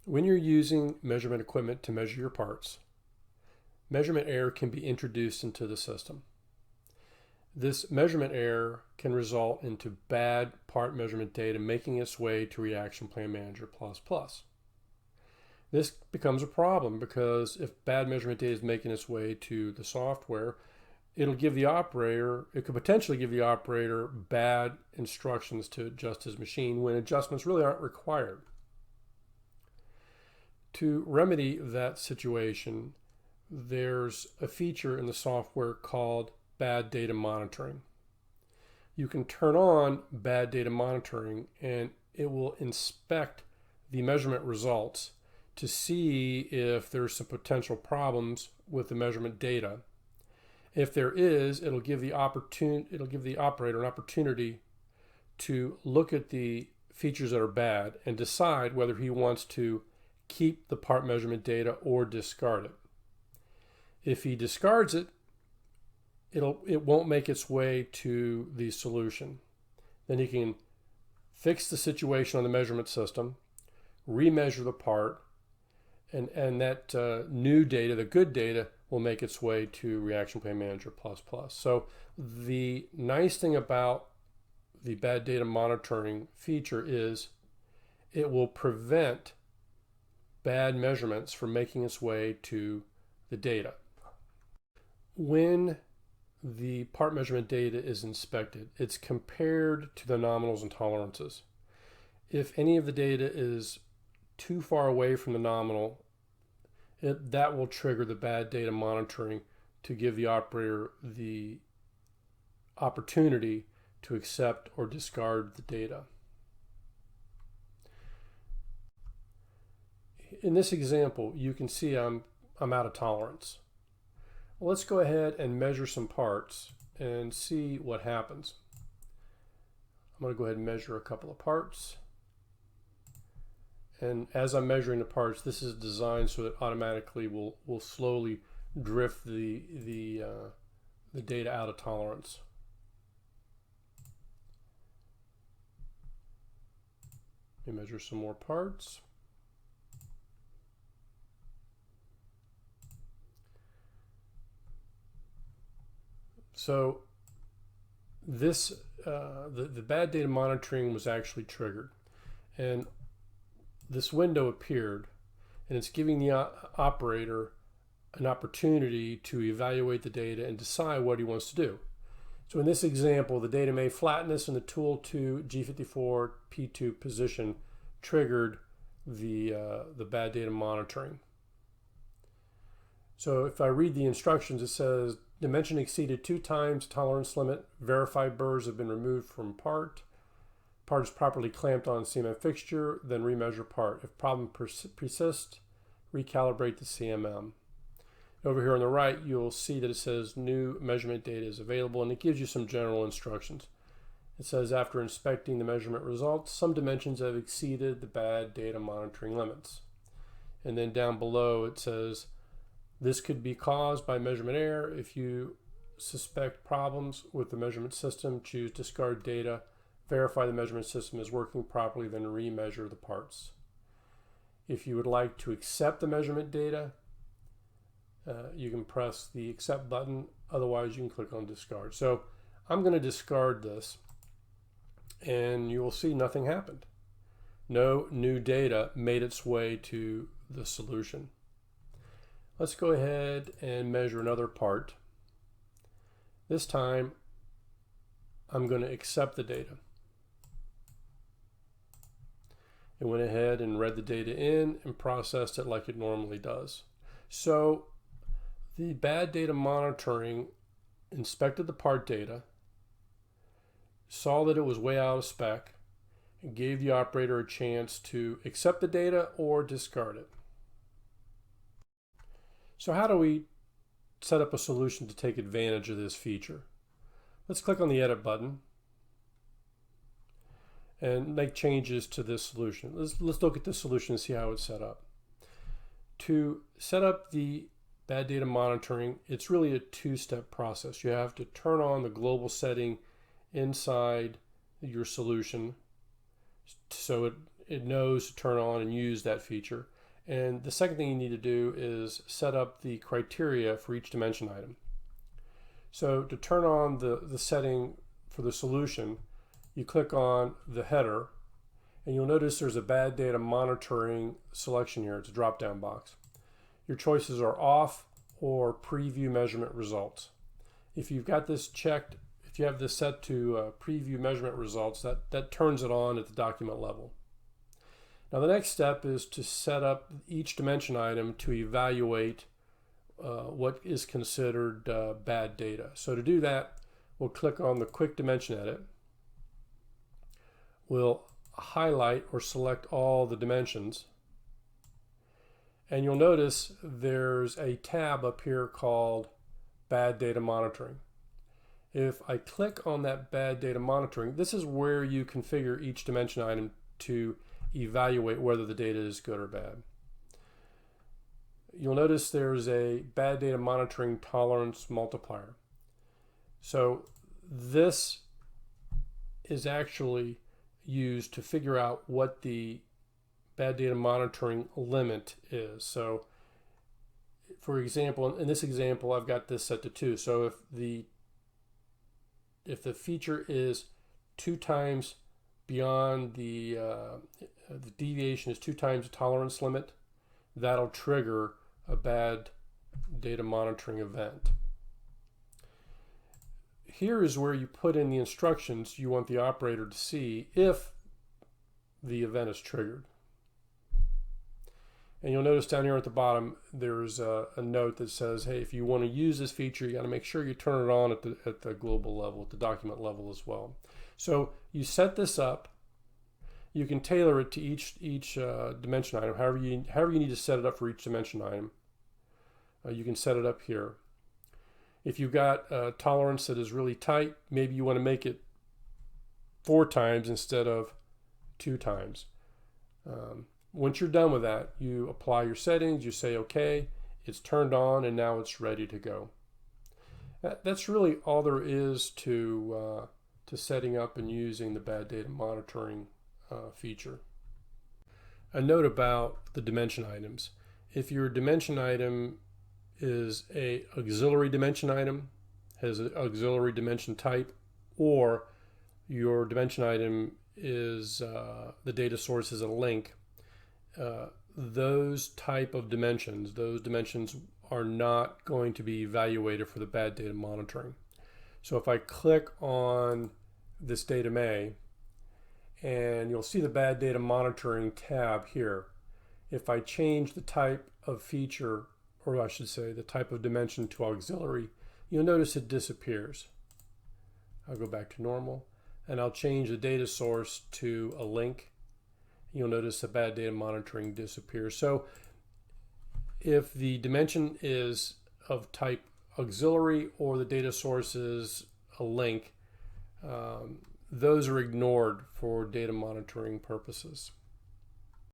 When you're using measurement equipment to measure your parts, measurement error can be introduced into the system. This measurement error can result into bad part measurement data making its way to Reaction Plan Manager++. This becomes a problem because if bad measurement data is making its way to the software, it could potentially give the operator bad instructions to adjust his machine when adjustments really aren't required. To remedy that situation, there's a feature in the software called bad data monitoring. You can turn on bad data monitoring and it will inspect the measurement results to see if there's some potential problems with the measurement data. If there is, it'll give the operator an opportunity to look at the features that are bad and decide whether he wants to keep the part measurement data or discard it. If he discards it, it won't make its way to the solution. Then he can fix the situation on the measurement system, remeasure the part, and that new data, the good data, will make its way to Reaction Plan Manager++. So the nice thing about the bad data monitoring feature is it will prevent bad measurements from making its way to the data. When the part measurement data is inspected, it's compared to the nominals and tolerances. If any of the data is too far away from the nominal, that will trigger the bad data monitoring to give the operator the opportunity to accept or discard the data. In this example, you can see I'm out of tolerance. Well, let's go ahead and measure some parts and see what happens. I'm going to go ahead and measure a couple of parts. And as I'm measuring the parts, this is designed so that automatically will slowly drift the data out of tolerance. Let me measure some more parts. So this the bad data monitoring was actually triggered, and this window appeared, and it's giving the operator an opportunity to evaluate the data and decide what he wants to do. So in this example, the data may flatness in the Tool 2 G54 P2 position triggered the bad data monitoring. So if I read the instructions, it says dimension exceeded 2 times tolerance limit, verified burrs have been removed from part. Part is properly clamped on CMM fixture, then remeasure part. If problem persists, recalibrate the CMM. Over here on the right, you'll see that it says new measurement data is available, and it gives you some general instructions. It says after inspecting the measurement results, some dimensions have exceeded the bad data monitoring limits. And then down below it says this could be caused by measurement error. If you suspect problems with the measurement system, choose discard data. Verify the measurement system is working properly, then remeasure the parts. If you would like to accept the measurement data, you can press the accept button. Otherwise, you can click on discard. So I'm going to discard this, and you will see nothing happened. No new data made its way to the solution. Let's go ahead and measure another part. This time, I'm going to accept the data. It went ahead and read the data in and processed it like it normally does. So the bad data monitoring inspected the part data, saw that it was way out of spec, and gave the operator a chance to accept the data or discard it. So how do we set up a solution to take advantage of this feature? Let's click on the edit button and make changes to this solution. Let's look at this solution and see how it's set up. To set up the bad data monitoring, it's really a two-step process. You have to turn on the global setting inside your solution so it knows to turn on and use that feature. And the second thing you need to do is set up the criteria for each dimension item. So to turn on the setting for the solution, you click on the header, and you'll notice there's a bad data monitoring selection here. It's a drop-down box. Your choices are off or preview measurement results. If you've got this checked, if you have this set to preview measurement results, that turns it on at the document level. Now the next step is to set up each dimension item to evaluate what is considered bad data. So to do that, we'll click on the Quick Dimension Edit. We'll highlight or select all the dimensions. And you'll notice there's a tab up here called Bad Data Monitoring. If I click on that Bad Data Monitoring, this is where you configure each dimension item to evaluate whether the data is good or bad. You'll notice there's a Bad Data Monitoring Tolerance Multiplier. So this is actually used to figure out what the bad data monitoring limit is. So for example, in this example, I've got this set to 2. So if the feature is 2 times beyond the deviation is 2 times the tolerance limit, that'll trigger a bad data monitoring event. Here is where you put in the instructions you want the operator to see if the event is triggered. And you'll notice down here at the bottom there's a note that says, hey, if you want to use this feature, you got to make sure you turn it on at the global level, at the document level as well. So you set this up. You can tailor it to each dimension item, however you need to set it up for each dimension item. You can set it up here. If you've got a tolerance that is really tight, maybe you want to make it 4 times instead of 2 times. Once you're done with that, you apply your settings, you say okay, it's turned on, and now it's ready to go. That's really all there is to setting up and using the bad data monitoring feature. A note about the dimension items. If your dimension item is a auxiliary dimension item, has an auxiliary dimension type, or your dimension item is the data source is a link, those type of dimensions, those dimensions are not going to be evaluated for the bad data monitoring. So if I click on this datum A, and you'll see the bad data monitoring tab here. If I change the type of feature, or I should say the type of dimension to auxiliary, you'll notice it disappears. I'll go back to normal, and I'll change the data source to a link. You'll notice the bad data monitoring disappears. So if the dimension is of type auxiliary or the data source is a link, those are ignored for data monitoring purposes.